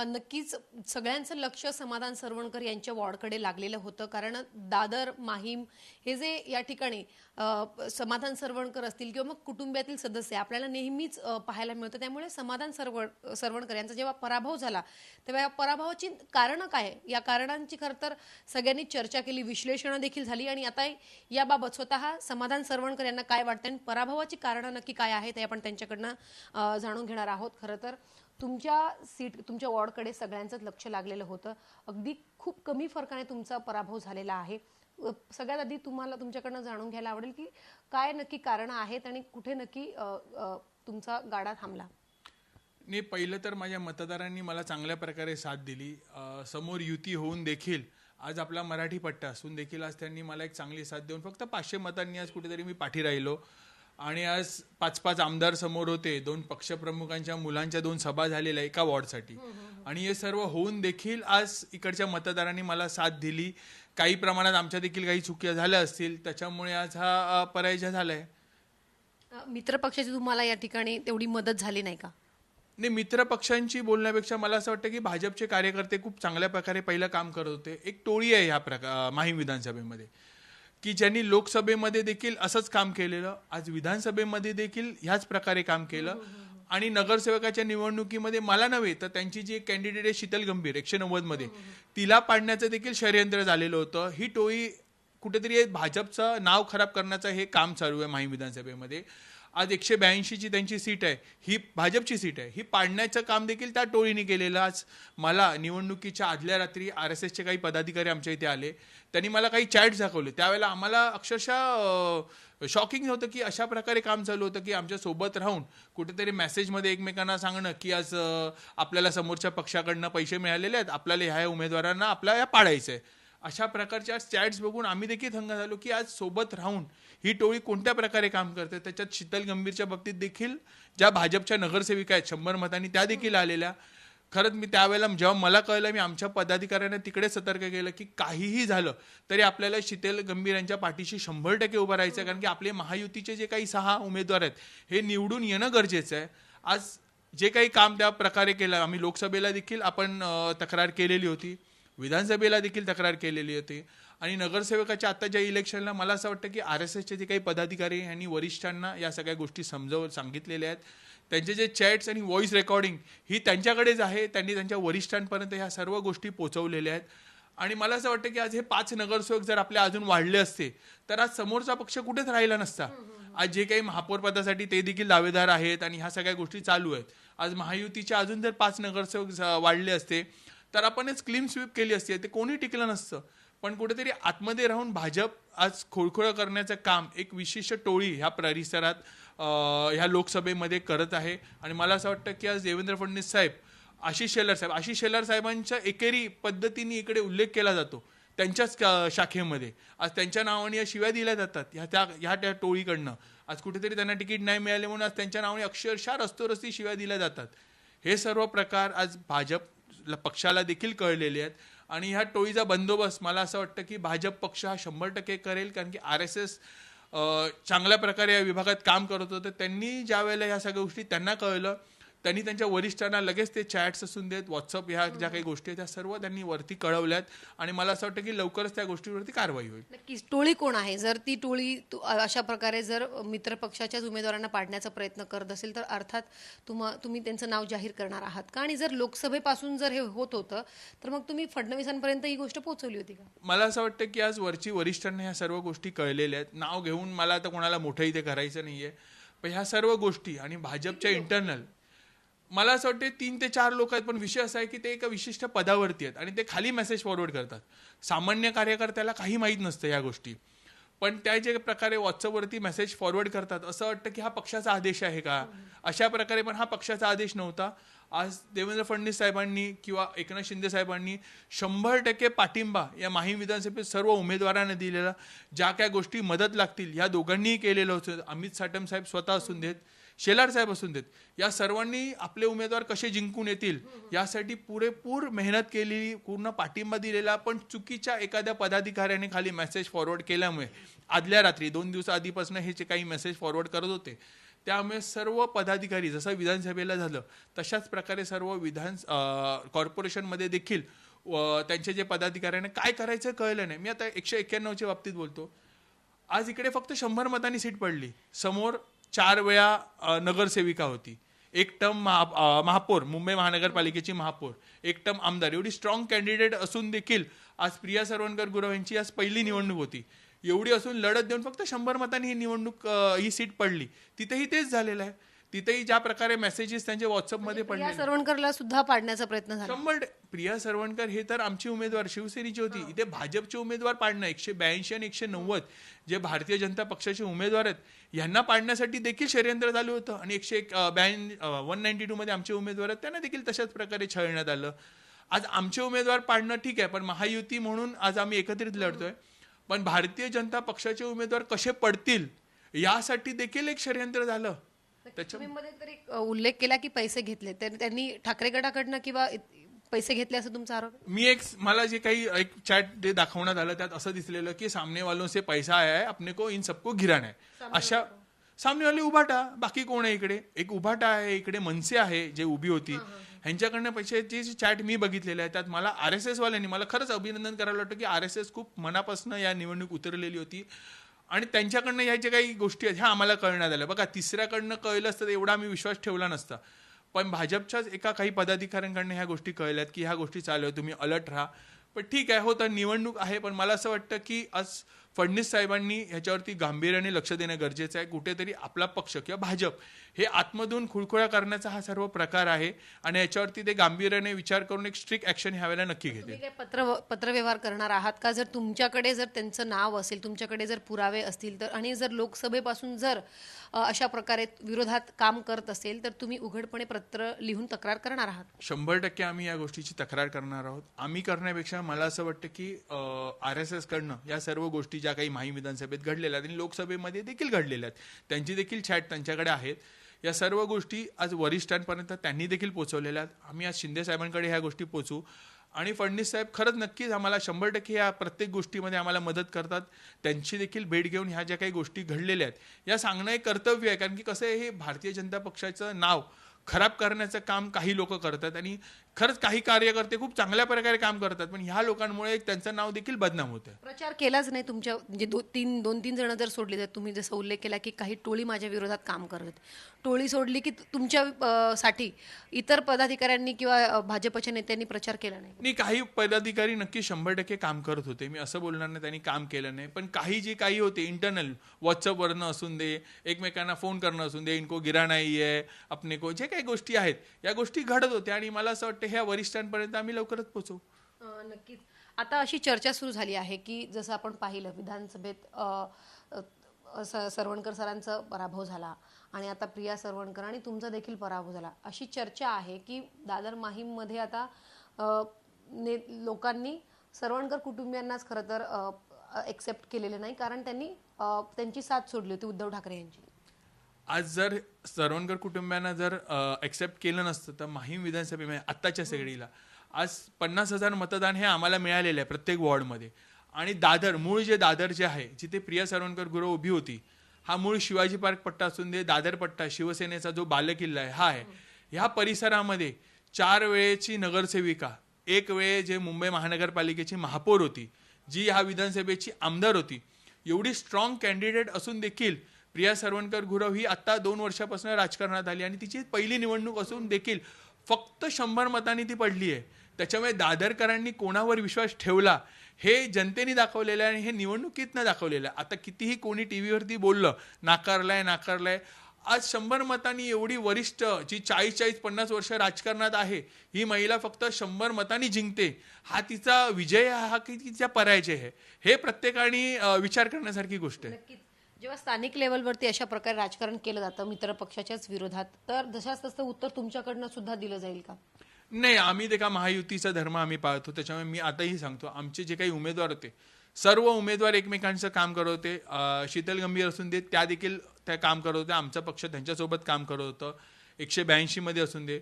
नक्कीच सगळ्यांचं लक्ष समाधान सरवणकर यांच्या वॉर्डकडे लागलेलं होतं. कारण दादर, माहीम हे जे या ठिकाणी समाधान सरवणकर असतील किंवा मग कुटुंबातील सदस्य आपल्याला नेहमीच पाहायला मिळतं. त्यामुळे समाधान सरवणकर यांचा जेव्हा पराभव झाला तेव्हा या पराभवाची कारणं काय आहे? या कारणांची खरं तर सगळ्यांनी चर्चा केली, विश्लेषणं देखील झाली आणि आता याबाबत स्वतः समाधान सरवणकर यांना काय वाटतं आणि पराभवाची कारणं नक्की काय आहेत हे आपण त्यांच्याकडनं जाणून घेणार आहोत. खरं तर तुमच्या वॉर्डकडे सगळ्यांचंच लक्ष लागलेलं होतं. अगदी खूप कमी फरकाने तुमचा पराभव झालेला आहे. सगळ्यात आधी तुम्हाला तुमच्याकडनं जाणून घ्यायला आवडेल की काय नक्की कारणं आहेत आणि कुठे नक्की तुमचा गाडा थांबला? नाही, पहिलं तर माझ्या मतदारांनी मला चांगल्या प्रकारे साथ दिली. समोर युती होऊन देखील आज आपला मराठी पट्टा असून देखील आज त्यांनी मला एक चांगली साथ देऊन फक्त 500 मतांनी आज कुठेतरी मी पाठी राहिलो. आणि आज 5-5 आमदार समोर होते, 2 पक्षप्रमुखांच्या मुलांच्या 2 सभा झालेल्या एका वॉर्डसाठी. आणि हे सर्व होऊन देखील आज इकडच्या मतदारांनी मला साथ दिली. काही प्रमाणात आमच्या देखील काही चुक्या झाल्या असतील, त्याच्यामुळे आज हा पराजय झालाय. मित्र पक्षाची तुम्हाला या ठिकाणी तेवढी मदत झाली नाही का? नाही, मित्र पक्षांची बोलण्यापेक्षा मला असं वाटतं की भाजपचे कार्यकर्ते खूप चांगल्या प्रकारे पहिलं काम करत होते. एक टोळी आहे ह्या माहीम विधानसभेमध्ये की ज्यांनी लोकसभेमध्ये देखील असंच काम केलेलं, आज विधानसभेमध्ये देखील ह्याच प्रकारे काम केलं. आणि नगरसेवकाच्या निवडणुकीमध्ये मला नव्हे तर त्यांची जी कॅन्डिडेट आहे शीतल गंभीर 190 मध्ये तिला पाडण्याचं देखील षडयंत्र झालेलं होतं. ही टोळी कुठेतरी भाजपचं नाव खराब करण्याचं हे काम चालू आहे माहीम विधानसभेमध्ये. आज 182ची त्यांची सीट आहे, ही भाजपची सीट आहे, ही पाडण्याचं काम देखील त्या टोळीने केलेलं. आज मला निवडणुकीच्या आदल्या रात्री RSSचे काही पदाधिकारी आमच्या इथे आले, त्यांनी मला काही चॅट्स दाखवले. त्यावेळेला आम्हाला अक्षरशः शॉकिंग होतं की अशा प्रकारे काम चालू होतं की आमच्या सोबत राहून कुठेतरी मेसेजमध्ये एकमेकांना सांगणं की आज आपल्याला समोरच्या पक्षाकडनं पैसे मिळालेले आहेत, आपल्याला ह्या उमेदवारांना आपल्याला पाडायचं आहे. अशा प्रकारच्या चॅट्स बघून आम्ही देखील थंग झालो की आज सोबत राहून ही टोळी कोणत्या प्रकारे काम करते. त्याच्यात शीतल गंभीरच्या बाबतीत देखील ज्या भाजपच्या नगरसेविका आहेत 100 मतांनी त्या देखील आलेल्या. खरंच मी त्यावेळेला जेव्हा मला कळलं, मी आमच्या पदाधिकाऱ्यांना तिकडे सतर्क केलं की काहीही झालं तरी आपल्याला शीतल गंभीर यांच्या पाठीशी 100% उभं राहायचं. कारण की आपले महायुतीचे जे काही 6 उमेदवार आहेत हे निवडून येणं गरजेचं आहे. आज जे काही काम त्या प्रकारे केलं, आम्ही लोकसभेला देखील आपण तक्रार केलेली होती, विधानसभेला देखील तक्रार केलेली होती. आणि नगरसेवकाच्या आत्ताच्या इलेक्शनला मला असं वाटतं की RSSचे जे काही पदाधिकारी यांनी वरिष्ठांना या सगळ्या गोष्टी समजावून सांगितलेल्या आहेत. त्यांचे जे चॅट्स आणि व्हॉइस रेकॉर्डिंग ही त्यांच्याकडेच आहे, त्यांनी त्यांच्या वरिष्ठांपर्यंत ह्या सर्व गोष्टी पोहोचवलेल्या आहेत. आणि मला असं वाटतं की आज हे 5 नगरसेवक जर आपले अजून वाढले असते तर आज समोरचा पक्ष कुठेच राहिला नसता. आज जे काही महापौर पदासाठी ते देखील दावेदार आहेत आणि ह्या सगळ्या गोष्टी चालू आहेत. आज महायुतीचे अजून जर 5 नगरसेवक वाढले असते तर आपणच क्लीन स्वीप केली असते, ते कोणी टिकलं नसतं. पण कुठेतरी आतमध्ये राहून भाजप आज खोळखोळ करण्याचं काम एक विशिष्ट टोळी ह्या परिसरात ह्या लोकसभेमध्ये करत आहे. आणि मला असं वाटतं की आज देवेंद्र फडणवीस साहेब, आशिष शेलार साहेबांच्या एकेरी पद्धतीने इकडे उल्लेख केला जातो त्यांच्याच शाखेमध्ये. आज त्यांच्या नावाने या शिव्या दिल्या जातात ह्या टोळीकडनं. आज कुठेतरी त्यांना तिकीट नाही मिळाले म्हणून आज त्यांच्या नावाने अक्षरशः रस्तोरस्ती शिव्या दिल्या जातात. हे सर्व प्रकार आज भाजप पक्षाला देखील कळलेले आहेत. आणि ह्या टोळीचा बंदोबस्त मला असं वाटतं की भाजप पक्ष हा 100% करेल. कारण की RSS चांगल्या प्रकारे या विभागात काम करत होतं. त्यांनी ज्या वेळेला ह्या सगळ्या गोष्टी त्यांना कळलं, त्यांनी त्यांच्या वरिष्ठांना लगेच ते चॅट्स असून देत, व्हॉट्सअप ह्या ज्या काही गोष्टी आहेत त्या सर्व त्यांनी वरती कळवल्यात. आणि मला असं वाटतं की लवकरच त्या गोष्टीवरती कारवाई होईल. नक्कीच. टोळी कोण आहे? जर ती टोळी अशा प्रकारे जर मित्र पक्षाच्याच उमेदवारांना पाडण्याचा प्रयत्न करत असेल तर अर्थात तुम्ही त्यांचं नाव जाहीर करणार आहात का? आणि जर लोकसभेपासून जर हे होत होतं तर मग तुम्ही फडणवीसांपर्यंत ही गोष्ट पोहोचवली होती का? मला असं वाटतं की आज वरची वरिष्ठांना ह्या सर्व गोष्टी कळलेल्या आहेत. नाव घेऊन मला आता कोणाला मोठं इथे करायचं नाहीये, पण ह्या सर्व गोष्टी आणि भाजपच्या इंटरनल मला असं वाटतं 3 ते 4 लोक आहेत. पण विषय असा आहे की ते एका विशिष्ट पदावरती आहेत आणि ते खाली मेसेज फॉरवर्ड करतात. सामान्य कार्यकर्त्याला काही माहीत नसतं या गोष्टी, पण त्या जे प्रकारे व्हॉट्सअपवरती मेसेज फॉरवर्ड करतात असं वाटतं की हा पक्षाचा आदेश आहे का, अशा प्रकारे. पण हा पक्षाचा आदेश नव्हता. आज देवेंद्र फडणवीस साहेबांनी किंवा एकनाथ शिंदे साहेबांनी 100% पाठिंबा या माहीम विधानसभेत सर्व उमेदवारांना दिलेला. ज्या काय गोष्टी मदत लागतील ह्या दोघांनीही केलेलं होतं. अमित साटम साहेब स्वतः असून देत, शेलार साहेब असून देत, या सर्वांनी आपले उमेदवार कसे जिंकून येतील यासाठी पुरेपूर मेहनत केलेली, पूर्ण पाठिंबा दिलेला. पण चुकीच्या एखाद्या पदाधिकाऱ्याने खाली मेसेज फॉरवर्ड केल्यामुळे आदल्या रात्री 2 दिवस आधीपासून हे जे काही मेसेज फॉरवर्ड करत होते त्यामुळे सर्व पदाधिकारी जसं विधानसभेला झालं तशाच प्रकारे सर्व कॉर्पोरेशनमध्ये देखील त्यांचे जे पदाधिकाऱ्यांना काय करायचं कळलं नाही. मी आता 191च्या बाबतीत बोलतो. आज इकडे फक्त 100 मतांनी सीट पडली. समोर 4 वेळा नगरसेविका होती, एक टर्म महापौर, मुंबई महानगरपालिकेची महापौर, एक टर्म आमदार, एवढी स्ट्रॉंग कॅन्डिडेट असून देखील आज प्रिया सरवणकर गुरव यांची आज पहिली निवडणूक होती. एवढी असून लढत देऊन फक्त 100 मतांनी ही निवडणूक ही सीट पडली. तिथेही तेच झालेलं आहे. तिथेही ज्या प्रकारे मेसेजेस त्यांचे व्हॉट्सअपमध्ये पडले. प्रिया सरवणकरला सुद्धा पाडण्याचा प्रयत्न झाला. 100. प्रिया सरवणकर हे तर आमची उमेदवार शिवसेनेची होती. इथे भाजपचे उमेदवार पाडणं 182 आणि 190 जे भारतीय जनता पक्षाचे उमेदवार आहेत यांना पाडण्यासाठी देखील षडयंत्र चालू होतं. आणि 192 मध्ये आमचे उमेदवार आहेत त्यांना देखील तशाच प्रकारे छळण्यात आलं. आज आमचे उमेदवार पाडणं ठीक आहे, पण महायुती म्हणून आज आम्ही एकत्रित लढतोय. पण भारतीय जनता पक्षाचे उमेदवार कसे पडतील यासाठी देखील एक षडयंत्र झालं. मध्ये तरी उल्लेख केला की पैसे घेतले, तर त्यांनी ठाकरे गटाकडनं किंवा पैसे घेतले असं तुमचा आरोप? मला जे काही एक चॅट जे दाखवण्यात आलं त्यात असं दिसलेलं की सामने वालों से पैसा आया है, अपने को इन सबको गिराना है. अशा सामने वाले उभाटा, बाकी कोण आहे इकडे? एक उभाटा आहे, इकडे मनसे आहे जे उभी होती, ह्यांच्याकडनं पैशाची चॅट मी बघितलेले आहे. त्यात मला RSS वाल्यांनी मला खरंच अभिनंदन करायला वाटतं की RSS खूप मनापासून या निवडणूक उतरलेली होती आणि त्यांच्याकडनं ह्या ज्या काही गोष्टी आहेत ह्या आम्हाला कळण्यात आल्या. बघा, तिसऱ्याकडनं कळलं असतं तर एवढा आम्ही विश्वास ठेवला नसता. पण भाजपच्याच एका काही पदाधिकाऱ्यांकडनं ह्या गोष्टी कळल्यात की ह्या गोष्टी चालू आहे, तुम्ही अलर्ट राहा. पण ठीक आहे, हो तर निवडणूक आहे. पण मला असं वाटतं की आज फडणवीस साहेबांनी ह्याच्यावरती गांभीर्याने लक्ष देणं गरजेचं आहे. कुठेतरी आपला पक्ष किंवा भाजप हे आतमधून खुळखुळा करण्याचा हा सर्व प्रकार आहे आणि याच्यावरती ते गांभीर्याने विचार करून एक स्ट्रिक्ट ऍक्शन ह्यावेळेला नक्की घेते. पत्रव्यवहार करणार आहात का? जर तुमच्याकडे जर त्यांचं नाव असेल, तुमच्याकडे जर पुरावे असतील तर, आणि जर लोकसभेपासून जर अशा प्रकारे विरोधात काम करत असेल तर तुम्ही उघडपणे पत्र लिहून तक्रार करणार आहात? 100% आम्ही या गोष्टीची तक्रार करणार आहोत. आम्ही करण्यापेक्षा मला असं वाटतं की RSS कडनं या सर्व गोष्टी ज्या काही माही विधानसभेत घडलेल्या आहेत आणि लोकसभेमध्ये देखील घडलेल्या आहेत त्यांची देखील चॅट त्यांच्याकडे आहेत. या सर्व गोष्टी आज वरिष्ठांपर्यंत त्यांनी देखील पोहोचवलेल्या आहेत. आम्ही आज शिंदे साहेबांकडे ह्या गोष्टी पोहोचू आणि फडणवीस साहेब खरंच नक्कीच आम्हाला 100% या प्रत्येक गोष्टीमध्ये आम्हाला मदत करतात. त्यांची देखील भेट घेऊन ह्या ज्या काही गोष्टी घडलेल्या आहेत या सांगणं एक कर्तव्य आहे. कारण की कसं आहे, हे भारतीय जनता पक्षाचं नाव खराब करण्याचं काम काही लोक करतात आणि खरंच काही कार्यकर्ते खूप चांगल्या प्रकारे काम करतात, पण ह्या लोकांमुळे त्यांचं नाव देखील बदनाम होतं. प्रचार केलाच नाही तुमच्या, म्हणजे दोन तीन जण जर सोडली तर, तुम्ही जसं उल्लेख केला की काही टोळी माझ्या विरोधात काम करत, टोळी सोडली की तुमच्या साठी इतर पदाधिकाऱ्यांनी किंवा भाजपच्या नेत्यांनी प्रचार केला नाही? काही पदाधिकारी नक्की 100% काम करत होते, मी असं बोलणार नाही त्यांनी काम केलं नाही. पण काही होते इंटरनल, व्हॉट्सअपवरनं असून दे, एकमेकांना फोन करणं असून दे, इनको गिरा नाही आहे, अपने को, जे काही गोष्टी आहेत या गोष्टी घडत होत्या आणि मला असं वाटतं ह्या वरिष्ठांपर्यंत आम्ही लवकरच पोहोचू. नक्कीच. आता अशी चर्चा सुरू झाली आहे की जसं आपण पाहिलं विधानसभेत सरवणकर सरांचा पराभव झाला आणि आता प्रिया सरवणकर आणि तुमचा देखील पराभव झाला. अशी चर्चा आहे की दादर माहीममध्ये आता लोकांनी सरवणकर कुटुंबियांनाच खरं तर एक्सेप्ट केलेले नाही, कारण त्यांनी त्यांची साथ सोडली होती उद्धव ठाकरे यांची. आज जर सरवणकर कुटुंबियांना जर एक्सेप्ट केलं नसतं तर माहीम विधानसभेमध्ये आत्ताच्या सेगडीला आज 50,000 मतदान हे आम्हाला मिळालेलं आहे प्रत्येक वॉर्डमध्ये. आणि मूळ दादर जे आहे जिथे प्रिया सरवणकर गुरव उभी होती, हा मूळ शिवाजी पार्क पट्टा असून दे, दादर पट्टा शिवसेनेचा जो बालेकिल्ला आहे हा आहे. ह्या परिसरामध्ये 4 वेळेची नगरसेविका, 1 वेळ जे मुंबई महानगरपालिकेची महापौर होती, जी ह्या विधानसभेची आमदार होती, एवढी स्ट्रॉंग कॅन्डिडेट असून देखील प्रिया सरवणकर गुरव ही आता 2 वर्षापासून राजकारणात आली आणि तिची पहिली निवडणूक असून देखील फक्त 100 मतांनी ती पडली आहे. त्याच्यामुळे दादरकरांनी कोणावर विश्वास ठेवला हे जनतेने दाखवलेलं आहे आणि हे निवडणुकीतनं दाखवलेलं आहे. आता कितीही कोणी टीव्हीवरती बोललं नाकारलाय, आज 100 मतांनी एवढी वरिष्ठ जी 40-50 वर्ष राजकारणात आहे ही महिला फक्त 100 मतांनी जिंकते, हा तिचा विजय हा की तिचा पराजय आहे, हे प्रत्येकाने विचार करण्यासारखी गोष्ट आहे. जेव्हा स्थानिक लेवलवरती अशा प्रकारे राजकारण केलं जातं मित्र पक्षाच्याच विरोधात, तर जशाच तसं उत्तर तुमच्याकडनं सुद्धा दिलं जाईल का? नाही, आम्ही ते का महायुतीचा धर्म आम्ही पाळतो. त्याच्यामुळे मी आताही सांगतो, आमचे जे काही उमेदवार होते सर्व उमेदवार एकमेकांचं काम करत होते. शीतल गंभीर असून दे त्या देखील त्या काम करत होत्या, आमचा पक्ष त्यांच्यासोबत काम करत होतं. 182 मध्ये असून दे,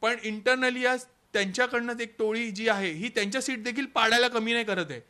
पण इंटरनली आज त्यांच्याकडनं एक टोळी जी आहे ही त्यांच्या सीट देखील पाडायला कमी नाही करत आहे.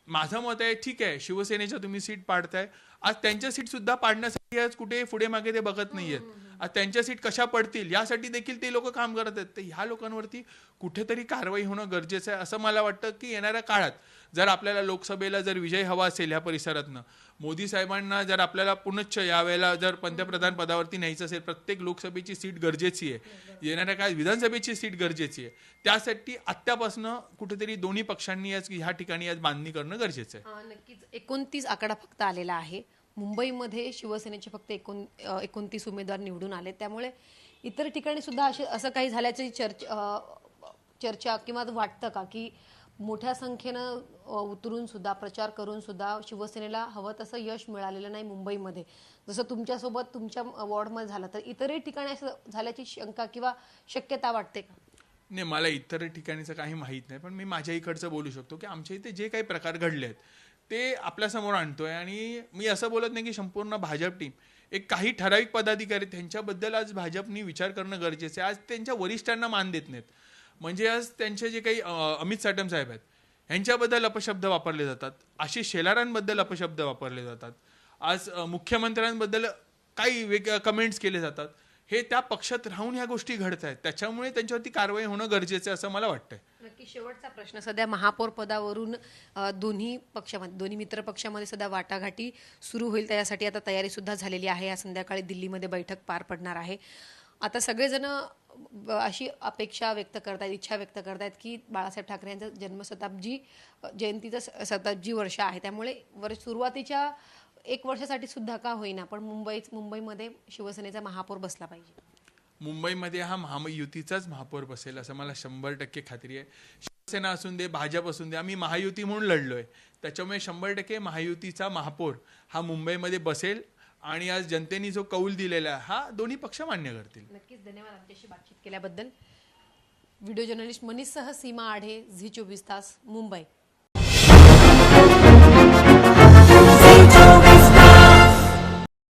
माझं मत आहे, ठीक आहे, शिवसेनेच्या तुम्ही सीट पाडताय, आज त्यांच्या सीट सुद्धा पाडण्यासाठी आज कुठे पुढे मागे ते बघत नाहीयेत. आज त्यांच्या सीट कशा पडतील यासाठी देखील ते लोक काम करत आहेत. तर ह्या लोकांवरती कुठेतरी कारवाई होणं गरजेचं आहे असं मला वाटतं. की येणाऱ्या काळात जर आपल्याला लोकसभेला जर विजय हवा असेल ह्या परिसरातनं, मोदी साहेबांना जर आपल्याला पुनश्च यावेळेला जर पंतप्रधान पदावरती न्यायचं असेल, प्रत्येक लोकसभेची सीट गरजेची आहे, येणाऱ्या काळात विधानसभेची सीट गरजेची आहे. त्यासाठी आत्तापासून कुठेतरी दोन्ही पक्षांनी आज ह्या ठिकाणी आज बांधणी करणं गरजेचं आहे. नक्कीच 29 आकडा फक्त आलेला आहे. मुंबईमध्ये शिवसेनेचे फक्त 29 उमेदवार निवडून आले. त्यामुळे इतर ठिकाणी सुद्धा असं काही झाल्याची चर्चा किंवा वाटतं का की मोठ्या संख्येनं उतरून सुद्धा प्रचार करून सुद्धा शिवसेनेला हवं तसं यश मिळालेलं नाही मुंबईमध्ये, जसं तुमच्यासोबत तुमच्या वॉर्डमध्ये झालं, तर इतरही ठिकाणी असं झाल्याची शंका किंवा शक्यता वाटते का? नाही, मला इतर ठिकाणीचं काही माहीत नाही, पण मी माझ्या इकडचं बोलू शकतो की आमच्या इथे जे काही प्रकार घडले आहेत ते आपल्यासमोर आणतोय. आणि मी असं बोलत नाही की संपूर्ण भाजप टीम, एक काही ठराविक पदाधिकारी त्यांच्याबद्दल आज भाजपनी विचार करणं गरजेचं आहे. आज त्यांच्या वरिष्ठांना मान देत नाहीत. म्हणजे आज त्यांचे जे काही अमित साटम साहेब आहेत ह्यांच्याबद्दल अपशब्द वापरले जातात, आशिष शेलारांबद्दल अपशब्द वापरले जातात, आज मुख्यमंत्र्यांबद्दल काही कमेंट्स केले जातात. हे त्या पक्षात राहून ह्या गोष्टी घडत आहेत. त्याच्यामुळे त्यांच्यावरती कारवाई होणं गरजेचं आहे असं मला वाटतंय. नक्की शेवटचा प्रश्न, सध्या महापौर पदावरून दोन्ही पक्षामध्ये, दोन्ही मित्र पक्षामध्ये सध्या वाटाघाटी सुरू होईल. त्यासाठी आता तयारी सुद्धा झालेली आहे. या संध्याकाळी दिल्लीमध्ये बैठक पार पडणार आहे. आता सगळेजण अशी अपेक्षा व्यक्त करतायत, इच्छा व्यक्त करतायत की बाळासाहेब ठाकरे यांचं जयंतीचं शताब्दी वर्ष आहे. त्यामुळे सुरुवातीच्या 1 वर्षासाठी सुद्धा का होईना पण मुंबईमध्ये शिवसेनेचा महापौर बसला पाहिजे. मुंबईमध्ये हा महायुतीचाच महापौर बसेल असं मला 100% खात्री आहे. शिवसेना असून दे, भाजप असून दे, आम्ही महायुती म्हणून लढलोय. त्याच्यामुळे 100% महायुतीचा महापौर हा मुंबईमध्ये बसेल. आणि आज जनतेने जो कौल दिलेला आहे हा दोन्ही पक्ष मान्य करतील. नक्कीच. धन्यवाद आमच्याशी बातचीत केल्याबद्दल. व्हिडिओ जर्नलिस्ट मनीषसह सीमा आढे, झी 24 तास, मुंबई.